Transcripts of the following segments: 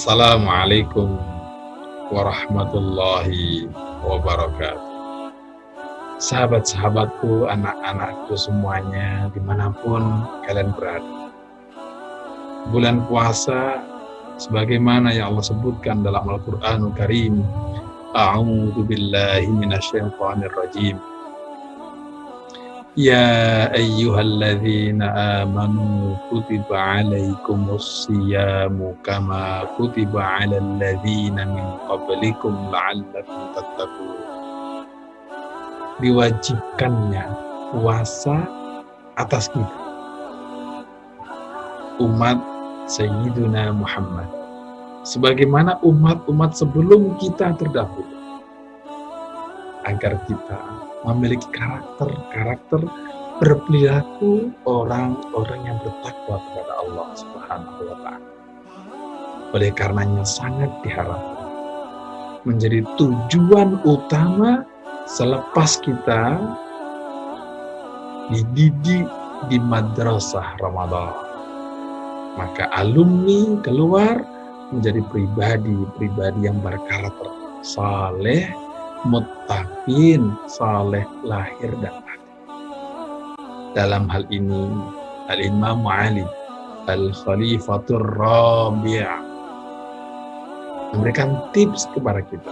Assalamualaikum warahmatullahi wabarakatuh. Sahabat-sahabatku, anak-anakku semuanya, dimanapun kalian berada. Bulan puasa, sebagaimana yang Allah sebutkan dalam Al-Quranul Karim, A'udzu billahi minasyaitonir rajim. Ya ayyuhalladzina amanu kutiba alaikumus siyamu kama kutiba alal ladzina min qablikum la'allakum tattaqun. Diwajibkannya puasa atas kita, umat Sayyiduna Muhammad, sebagaimana umat-umat sebelum kita terdahulu, agar kita memiliki karakter berperilaku orang-orang yang bertakwa kepada Allah Subhanahu wa Ta'ala. Oleh karenanya sangat diharapkan menjadi tujuan utama selepas kita dididik di madrasah Ramadan, maka alumni keluar menjadi pribadi yang berkarakter saleh, muttaqin, saleh lahir dan batin. Dalam hal ini Al-Imam Ali Al-Khalifatur Rabi' memberikan tips kepada kita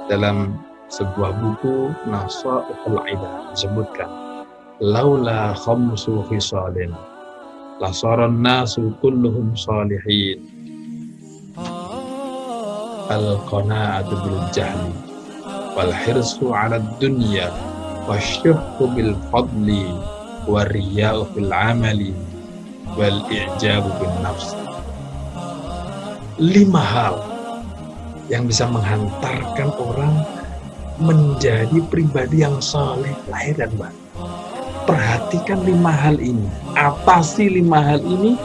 dalam sebuah buku Nasaihul Idah, disebutkan laula khamsu khisalin lasaran nasu kulluhum salihin al-qana'atu bil jahli wal hirsu 'ala dunya wasyuhhu bil fadli wariya'u fil 'amali wal i'jabu bin nafs. 5 hal yang bisa menghantarkan orang menjadi pribadi yang saleh lahir dan batin. Perhatikan 5 hal ini, atasi 5 hal ini,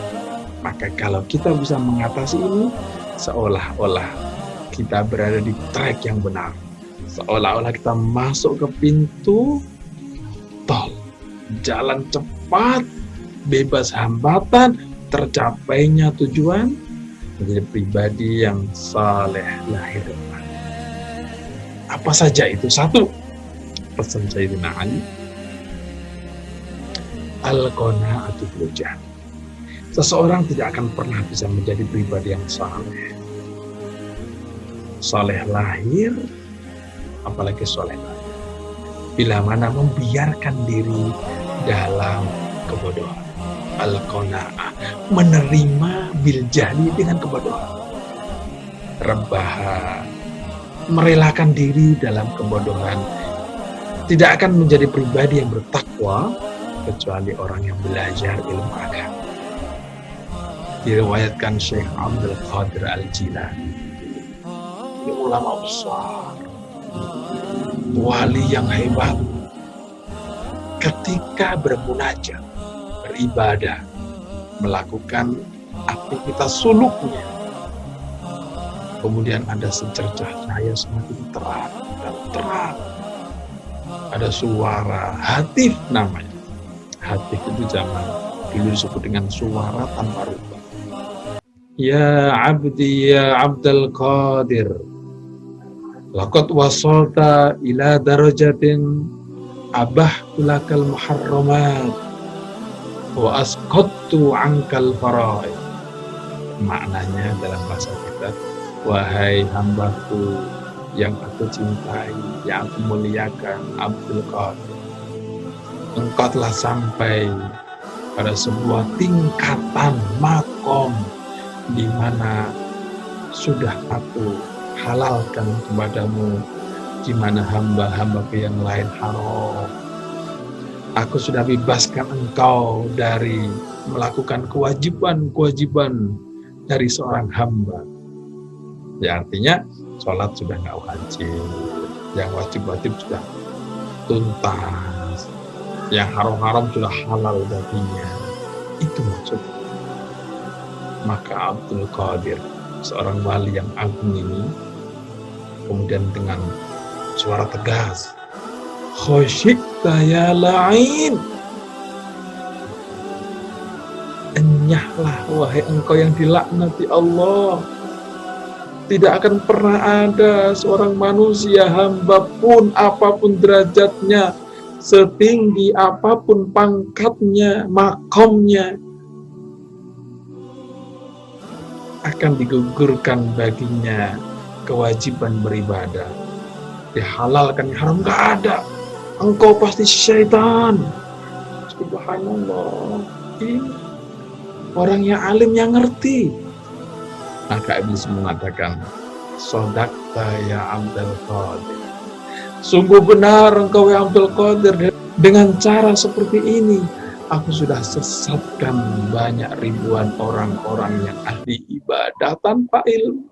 maka kalau kita bisa mengatasi ini, seolah-olah kita berada di track yang benar, seolah-olah kita masuk ke pintu tol, jalan cepat, bebas hambatan, tercapainya tujuan, menjadi pribadi yang saleh lahir dan batin. Apa saja itu? 1, pesan Sayyidina Ali, al-qana'atu bil jahli. Seseorang tidak akan pernah bisa menjadi pribadi yang saleh lahir, apalagi saleh batin, bila mana membiarkan diri dalam kebodohan. Al-qana'ah, menerima bil jahli dengan kebodohan. Rebahan, merelakan diri dalam kebodohan, tidak akan menjadi pribadi yang bertakwa kecuali orang yang belajar ilmu agama. Diriwayatkan Syekh Abdul Qadir Al-Jilani, ini ulama besar, wali yang hebat, ketika bermunajat, beribadah, melakukan aktivitas suluknya, kemudian ada secercah cahaya semakin terang dan terang, ada suara hatif namanya. Hatif itu zaman dulu disebut dengan suara tanpa rupa. Ya abdi ya Abdul Qadir, laqad wasalta ila darajatin abahtu lakal muharramat wa asqattu ankal faraid. Maknanya dalam bahasa kita, wahai hambaku yang aku cintai, yang aku muliakan, Abdul Qadir, engkau telah sampai pada sebuah tingkatan makom di mana sudah aku halalkan kepadamu, di mana hamba-hambaku yang lain haram. Aku sudah bebaskan engkau dari melakukan kewajiban-kewajiban dari seorang hamba. Ya, artinya sholat sudah nggak wajib, yang wajib-wajib sudah tuntas, yang haram-haram sudah halal baginya. Itu maksudnya. Maka Abdul Qadir, seorang wali yang agung ini, kemudian dengan suara tegas, khosyikta ya la'in, enyahlah wahai engkau yang dilaknati Allah, Tidak akan pernah ada seorang manusia, hamba pun, apapun derajatnya, setinggi apapun pangkatnya, makomnya, akan digugurkan baginya kewajiban beribadah. Dihalalkan, haram gak ada. Engkau pasti syaitan. Subhanallah. Ini orang yang alim yang ngerti. Maka Iblis mengatakan, Sodakta ya Abdul Qadir. Sungguh benar engkau ya Abdul Qadir. Dengan cara seperti ini, aku sudah sesatkan banyak ribuan orang-orang yang ahli ibadah tanpa ilmu.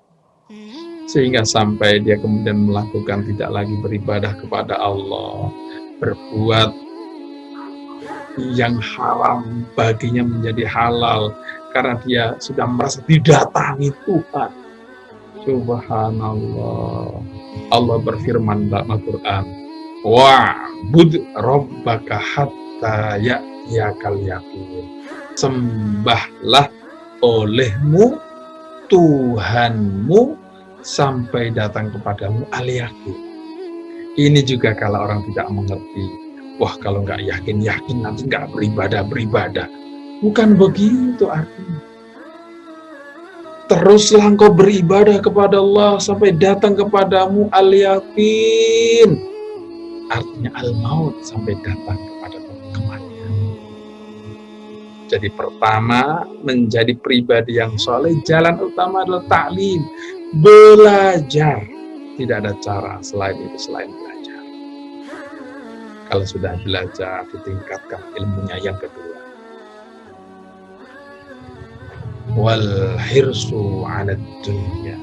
Sehingga sampai dia kemudian melakukan tidak lagi beribadah kepada Allah. Berbuat yang haram baginya menjadi halal. Karena dia sudah merasa didatangi Tuhan. Subhanallah. Allah berfirman dalam Al-Quran, wa'bud rabbaka hatta ya'tiyakal yaqin. Sembahlah olehmu Tuhanmu sampai datang kepadamu al-yaqin. Ini juga kalau orang tidak mengerti, wah kalau nggak yakin nanti nggak beribadah. Bukan begitu artinya. Teruslah engkau beribadah kepada Allah sampai datang kepadamu al-yaqin. Artinya al-maut, sampai datang kepada kematian. Jadi pertama, menjadi pribadi yang soleh, jalan utama adalah ta'lim. Belajar. Tidak ada cara selain itu, selain belajar. Kalau sudah belajar, ditingkatkan ilmunya. Yang kedua, wal hirsu 'ala dunya,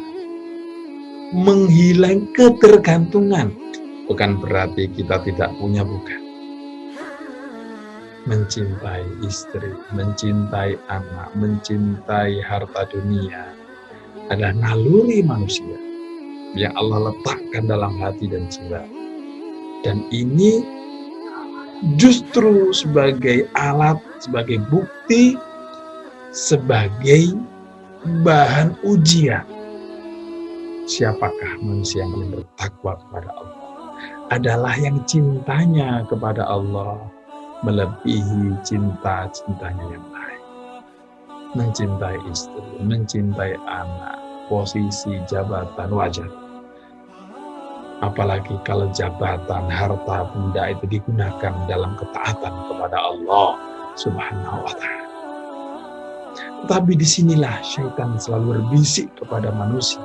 menghilang ketergantungan. Bukan berarti kita tidak punya, bukan. Mencintai istri, mencintai anak, mencintai harta dunia adalah naluri manusia yang Allah letakkan dalam hati dan jiwa. Dan ini justru sebagai alat, sebagai bukti, sebagai bahan ujian. Siapakah manusia yang paling bertakwa kepada Allah? Adalah yang cintanya kepada Allah melebihi cinta-cintanya yang lain. Mencintai istri, mencintai anak, posisi, jabatan, wajar. Apalagi kalau jabatan, harta, benda itu digunakan dalam ketaatan kepada Allah Subhanahu wa ta'ala. Tapi disinilah syaitan selalu berbisik kepada manusia.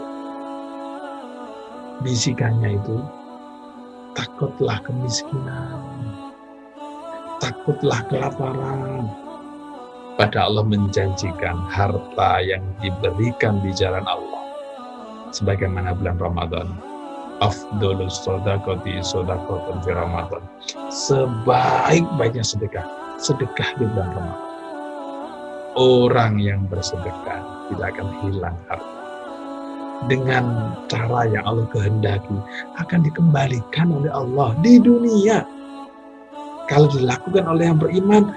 Bisikannya itu, takutlah kemiskinan, takutlah kelaparan. Pada Allah menjanjikan harta yang diberikan di jalan Allah. Sebagaimana bulan Ramadan, afdolus sodakoti sodakotun fi Ramadan. Sebaik-baiknya sedekah di bulan Ramadan. Orang yang bersedekah tidak akan hilang harta. Dengan cara yang Allah kehendaki, akan dikembalikan oleh Allah di dunia. Kalau dilakukan oleh yang beriman,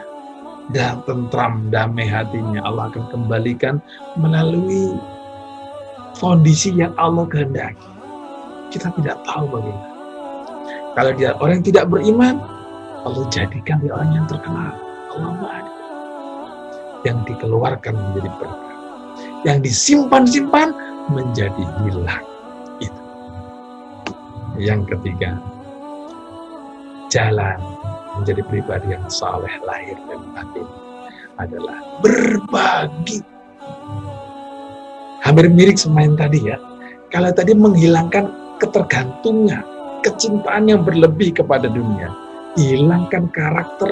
dan tentram, damai hatinya, Allah akan kembalikan melalui kondisi yang Allah kehendaki. Kita tidak tahu bagaimana. Kalau dia orang yang tidak beriman, Allah jadikan dia orang yang terkenal. Allah Maha. Yang dikeluarkan menjadi berkah, yang disimpan-simpan menjadi hilang. Itu. Yang ketiga, jalan menjadi pribadi yang saleh lahir dan batin adalah berbagi. Hampir mirip sama yang tadi ya. Kalau tadi menghilangkan ketergantungan, kecintaan yang berlebih kepada dunia, hilangkan karakter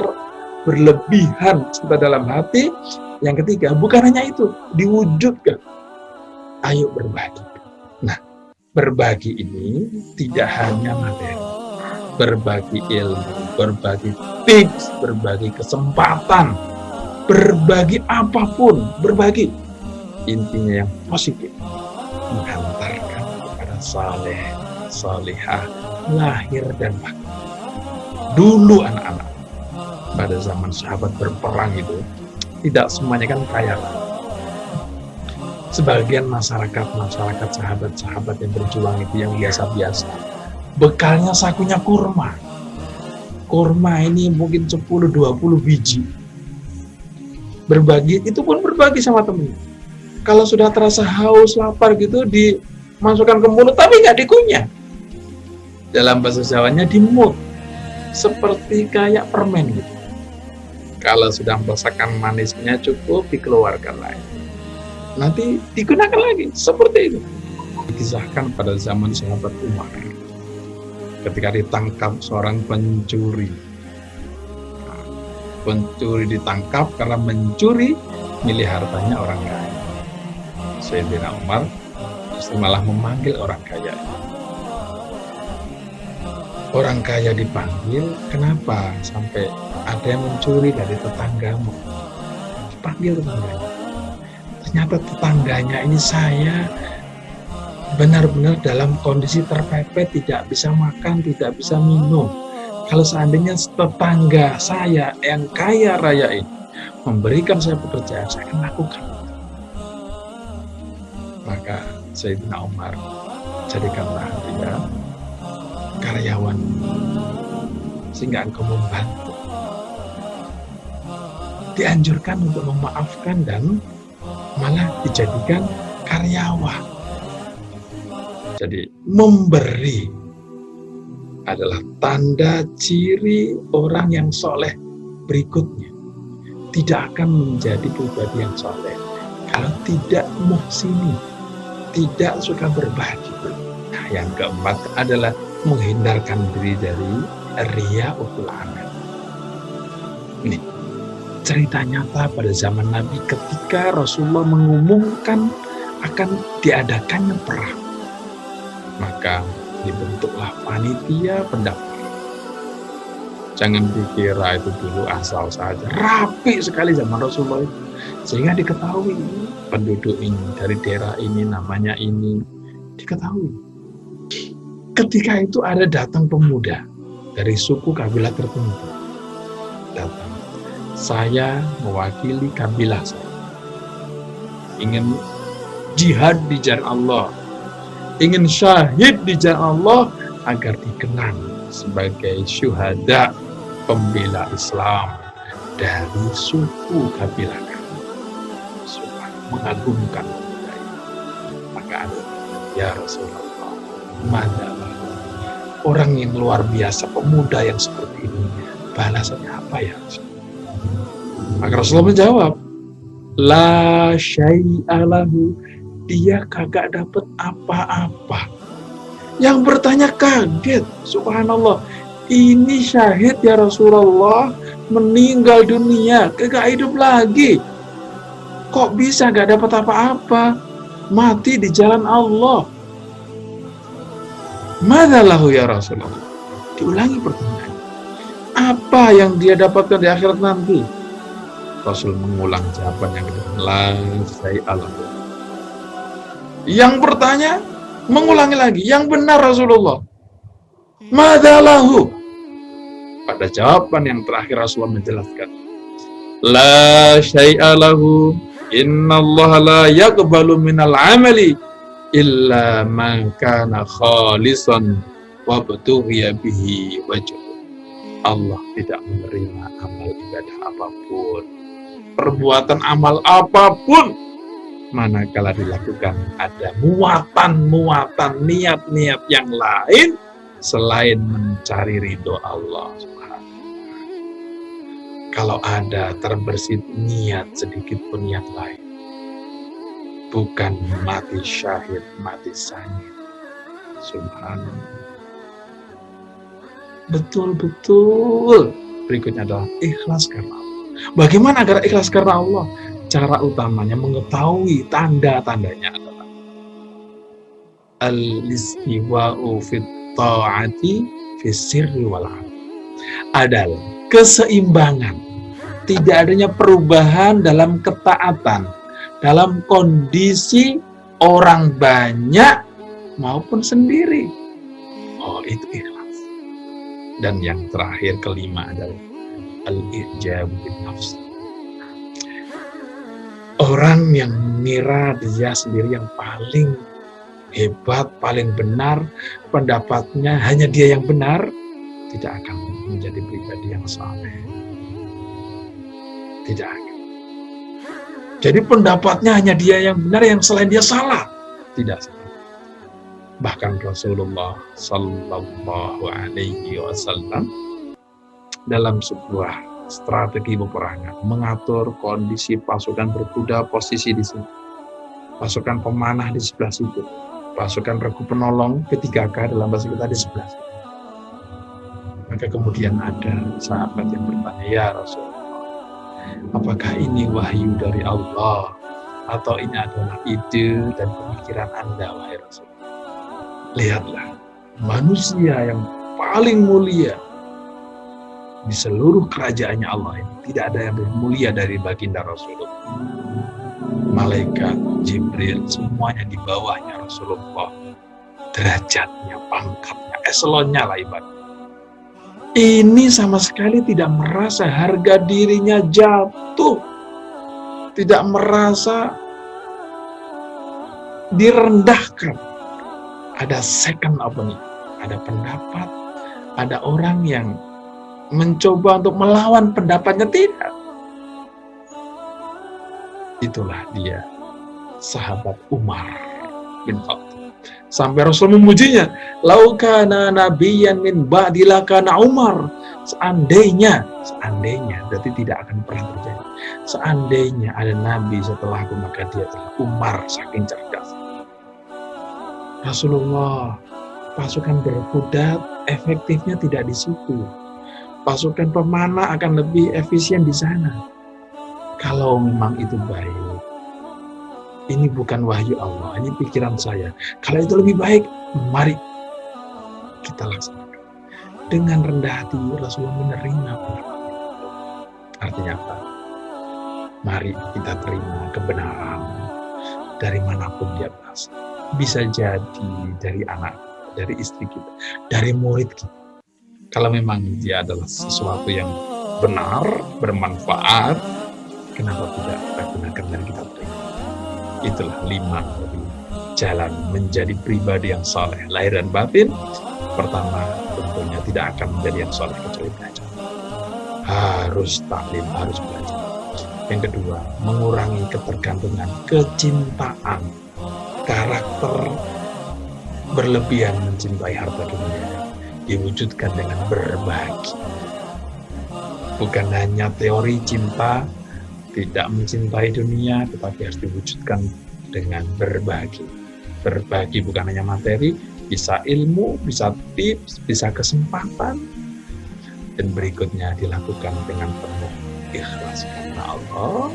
berlebihan cinta dalam hati. Yang ketiga, bukan hanya itu, diwujudkan. Ayo berbagi. Nah, berbagi ini tidak hanya materi. Berbagi ilmu, berbagi tips, berbagi kesempatan, berbagi apapun, berbagi. Intinya yang positif, menghantarkan kepada saleh, salihah, lahir dan batin. Dulu anak-anak, pada zaman sahabat berperang itu, tidak semuanya kan kaya. Sebagian masyarakat sahabat-sahabat yang berjuang itu yang biasa-biasa, bekalnya sakunya kurma. Kurma ini mungkin 10-20 biji. Berbagi, itu pun berbagi sama temennya. Kalau sudah terasa haus, lapar gitu, dimasukkan ke mulut, tapi nggak dikunyah. Dalam bahasa Jawanya dimut, seperti kayak permen gitu. Kalau sudah merasakan manisnya cukup, dikeluarkan lagi. Nanti digunakan lagi, seperti itu. Dikisahkan pada zaman sahabat Umar, ketika ditangkap seorang pencuri. Pencuri ditangkap karena mencuri milik hartanya orang kaya. Sayyidina Umar justru malah memanggil orang kaya. Orang kaya dipanggil, kenapa sampai ada yang mencuri dari tetanggamu? Dipanggil tetangganya. Ternyata tetangganya ini saya benar-benar dalam kondisi terpepet, tidak bisa makan, tidak bisa minum. Kalau seandainya tetangga saya yang kaya raya ini memberikan saya pekerjaan, saya akan lakukan. Maka Sayyidina Umar, jadikanlah dia karyawan sehingga engkau membantu. Dianjurkan untuk memaafkan dan malah dijadikan karyawan. Jadi memberi adalah tanda ciri orang yang soleh berikutnya. Tidak akan menjadi pribadi yang soleh kalau tidak muhsini, tidak suka berbagi. Nah, yang keempat adalah menghindarkan diri dari riya'ul amal. Ini cerita nyata pada zaman Nabi ketika Rasulullah mengumumkan akan diadakannya perang. Maka dibentuklah panitia pendaftar. Jangan dikira itu dulu asal saja. Rapi sekali zaman Rasulullah itu. Sehingga diketahui penduduk ini dari daerah ini namanya ini. Diketahui. Ketika itu ada datang pemuda dari suku kabilah tertentu. Datang. Saya mewakili kabilah saya. Ingin jihad di jalan Allah. Ingin syahid di jalan Allah agar dikenang sebagai syuhada pembela Islam dari suku kabilah kami. Supaya mengagumkan budaya. Maka ada, ya Rasulullah, madalah orang yang luar biasa, pemuda yang seperti ini, balasannya apa ya Rasulullah? Maka Rasulullah menjawab, la syai'a lahu, dia kagak dapat apa-apa. Yang bertanya kaget, subhanallah, ini syahid ya Rasulullah, meninggal dunia, kagak hidup lagi. Kok bisa gak dapat apa-apa? Mati di jalan Allah. Madzalahu ya Rasulullah. Diulangi pertanyaan. Apa yang dia dapatkan di akhirat nanti? Rasul mengulang jawaban yang kedua. La syai'a lahu. Yang bertanya mengulangi lagi, yang benar Rasulullah. Madzalahu. Pada jawaban yang terakhir Rasulullah menjelaskan, la syai'a lahu, innallaha la yaqbalu minal amali illa ma kana khalisan wa btughiya bihi wajh. Allah tidak menerima amal ibadah apapun, perbuatan amal apapun, manakala dilakukan ada muatan-muatan niat-niat yang lain selain mencari ridho Allah Subhanahu. Kalau ada terbersit niat sedikit pun yang lain, bukan mati syahid, mati sangit. Subhanallah. Betul-betul. Berikutnya adalah ikhlas karena Allah. Bagaimana agar ikhlas karena Allah? Cara utamanya mengetahui tanda-tandanya adalah al-istiwa'u fit ta'ati fis sirri wal 'alani. Adalah keseimbangan, tidak adanya perubahan dalam ketaatan, dalam kondisi orang banyak maupun sendiri. Oh, itu ikhlas. Dan yang terakhir kelima adalah al-ijab bin nafs. Orang yang mengira dia sendiri yang paling hebat, paling benar, pendapatnya hanya dia yang benar, tidak akan menjadi pribadi yang saleh. Tidak akan. Jadi pendapatnya hanya dia yang benar, yang selain dia salah. Tidak salah. Bahkan Rasulullah Sallallahu Alaihi Wasallam dalam sebuah strategi peperangan mengatur kondisi pasukan berkuda posisi di sini, pasukan pemanah di sebelah situ, pasukan regu penolong P3K dalam bahasa kita di sebelah situ. Maka kemudian ada sahabat yang bertanya, ya Rasulullah, apakah ini wahyu dari Allah atau ini adalah ide dan pemikiran Anda, wahai Rasul? Lihatlah, manusia yang paling mulia di seluruh kerajaannya Allah ini, tidak ada yang lebih mulia dari baginda Rasulullah. Malaikat, Jibril, semuanya di bawahnya Rasulullah. Derajatnya, pangkatnya, eselonnya lah ibarat. Ini sama sekali tidak merasa harga dirinya jatuh, tidak merasa direndahkan. Ada second opinion, ada pendapat, ada orang yang mencoba untuk melawan pendapatnya, tidak. Itulah dia, sahabat Umar bin Khattab. Sampai Rasul memujinya, lau kana nabiyyan min ba'di lakana Umar. Seandainya berarti tidak akan pernah terjadi. Seandainya ada nabi setelahku, maka dia adalah Umar, saking cerdas. Rasulullah, pasukan berkuda efektifnya tidak di situ. Pasukan pemanah akan lebih efisien di sana. Kalau memang itu baik, ini bukan wahyu Allah, ini pikiran saya. Kalau itu lebih baik, mari kita laksanakan. Dengan rendah hati Rasulullah menerima pendapat. Artinya apa? Mari kita terima kebenaran dari manapun dia berasal. Bisa jadi dari anak, dari istri kita, dari murid kita. Kalau memang dia adalah sesuatu yang benar, bermanfaat, kenapa tidak kita gunakan dan kita terima? Itulah 5 jalan menjadi pribadi yang saleh lahir dan batin. Pertama, tentunya tidak akan menjadi yang saleh kecuali belajar. Harus taklim, harus belajar. Yang kedua, mengurangi ketergantungan, kecintaan, karakter berlebihan mencintai harta dunia, diwujudkan dengan berbagi. Bukan hanya teori cinta, tidak mencintai dunia, tetapi harus diwujudkan dengan berbagi. Berbagi bukan hanya materi, bisa ilmu, bisa tips, bisa kesempatan. Dan berikutnya dilakukan dengan penuh ikhlas karena Allah.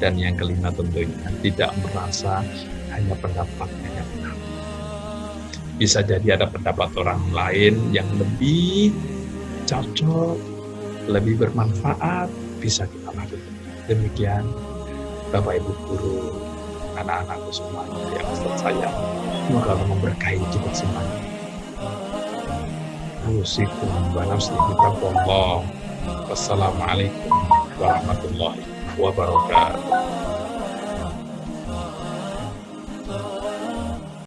Dan yang kelima tentunya tidak merasa hanya pendapatnya yang benar. Bisa jadi ada pendapat orang lain yang lebih cocok, lebih bermanfaat, bisa kita lakukan. Demikian Bapak Ibu guru, anak-anakku semuanya yang Ustaz sayang, semoga Allah memberkahi kita semuanya. Usikum wa nafsi bitaqwallah. Wassalamualaikum warahmatullahi wabarakatuh.